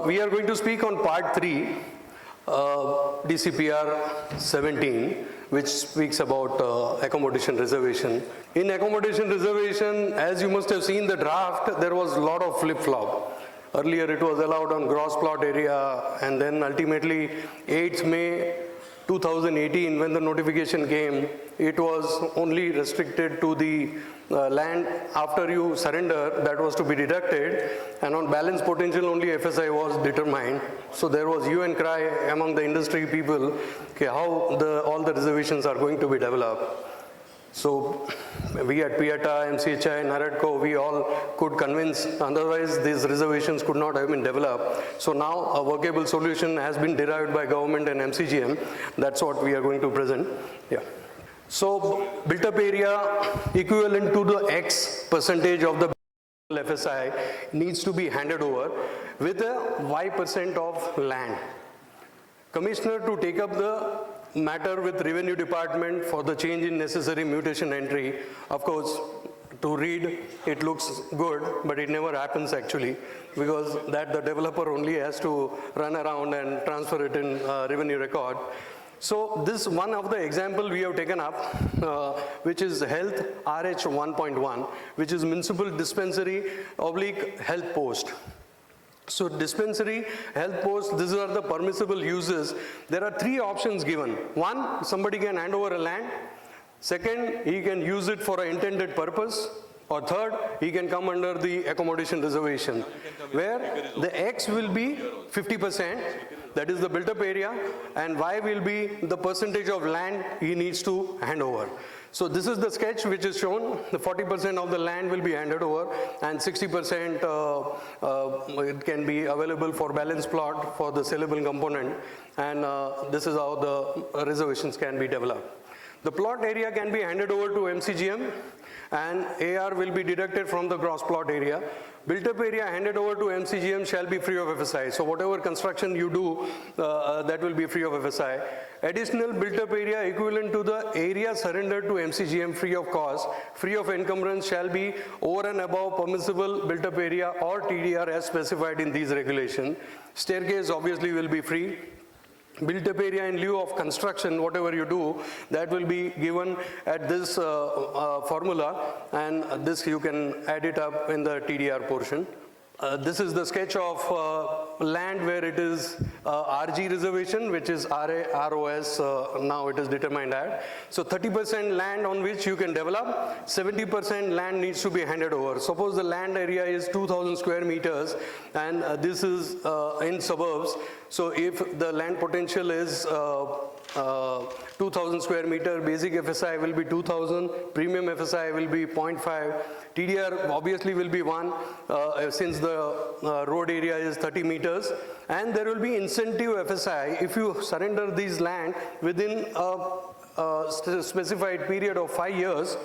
we are going to speak on part 3, DCPR 17, which speaks about accommodation reservation. In accommodation reservation, as you must have seen the draft, there was a lot of flip-flop. Earlier it was allowed on gross plot area, and then ultimately 8th May 2018, when the notification came, it was only restricted to the land after you surrender that was to be deducted, and on balance potential only FSI was determined. So there was hue and cry among the industry people, okay, how all the reservations are going to be developed. So we at PEATA, MCHI, NAREDCO, we all could convince, otherwise these reservations could not have been developed. So now a workable solution has been derived by government and MCGM. That's what we are going to present. Yeah. So built up area equivalent to the X percentage of the FSI needs to be handed over with a Y% of land. Commissioner to take up the matter with Revenue Department for the change in necessary mutation entry. Of course, to read it looks good, but it never happens actually, because that the developer only has to run around and transfer it in revenue record. So this one of the example we have taken up, which is Health RH 1.1, which is Municipal Dispensary / Health Post. So dispensary, health post, these are the permissible uses. There are 3 options given. 1, somebody can hand over a land. 2nd, he can use it for an intended purpose. Or 3rd, he can come under the accommodation reservation, where the X will be 50%, that is the built up area, and Y will be the percentage of land he needs to hand over. So this is the sketch which is shown. The 40% of the land will be handed over, and 60% it can be available for balance plot for the sellable component, and this is how the reservations can be developed. The plot area can be handed over to MCGM, and AR will be deducted from the gross plot area. Built up area handed over to MCGM shall be free of FSI. So whatever construction you do, that will be free of FSI. Additional built up area equivalent to the area surrendered to MCGM free of cost, free of encumbrance, shall be over and above permissible built up area or TDR as specified in these regulations. Staircase obviously will be free. Built up area in lieu of construction, whatever you do, that will be given at this formula, and this you can add it up in the TDR portion. This is the sketch of land where it is RG reservation, which is ROS, now it is determined at. So 30% land on which you can develop, 70% land needs to be handed over. Suppose the land area is 2,000 square meters, and this is in suburbs. So if the land potential is 2,000 square meter, basic FSI will be 2,000, premium FSI will be 0.5, TDR obviously will be 1 since the road area is 30 meters, and there will be incentive FSI if you surrender these land within a specified period of 5 years.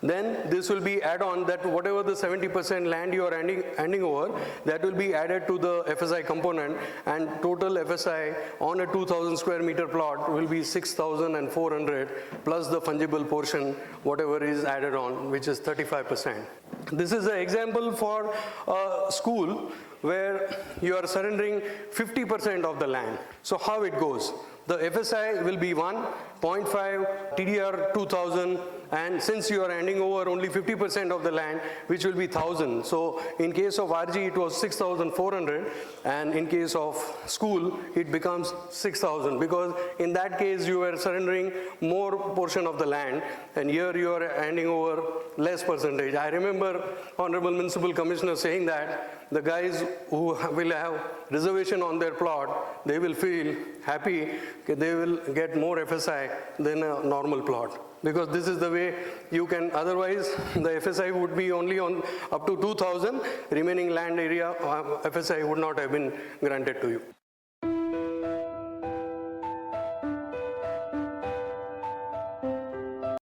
Then this will be add on that whatever the 70% land you are handing over, that will be added to the FSI component, and total FSI on a 2,000 square meter plot will be 6,400 plus the fungible portion, whatever is added on, which is 35%. This is an example for a school where you are surrendering 50% of the land. So how it goes? The FSI will be 1, 0.5, TDR 2,000, and since you are handing over only 50% of the land, which will be 1,000. So in case of RG, it was 6,400, and in case of school, it becomes 6,000, because in that case, you are surrendering more portion of the land, and here you are handing over less percentage. I remember Honorable Municipal Commissioner saying that the guys who will have reservation on their plot, they will feel happy, they will get more FSI than a normal plot. Because this is the way you can, otherwise the FSI would be only on up to 2,000, remaining land area FSI would not have been granted to you.